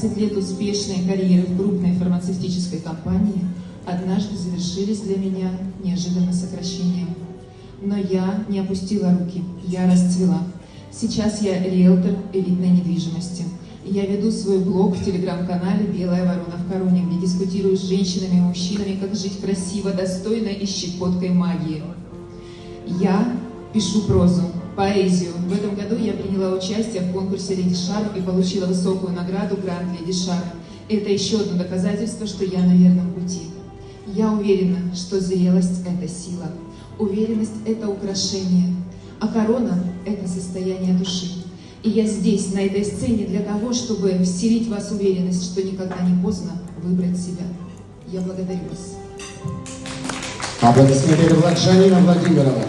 15 лет успешной карьеры в крупной фармацевтической компании однажды завершились для меня неожиданно сокращением. Но я не опустила руки, я расцвела. Сейчас я риэлтор элитной недвижимости. Я веду свой блог в телеграм-канале «Белая ворона в короне», где дискутирую с женщинами и мужчинами, как жить красиво, достойно и щепоткой магии. Я пишу прозу, поэзию. В этом году я приняла участие в конкурсе «Леди Шарп» и получила высокую награду «Гранд Леди Шарп». Это еще одно доказательство, что я на верном пути. Я уверена, что зрелость – это сила, уверенность – это украшение, а корона – это состояние души. И я здесь, на этой сцене, для того, чтобы вселить в вас уверенность, что никогда не поздно выбрать себя. Я благодарю вас. Аплодисменты Джанина Владимирова.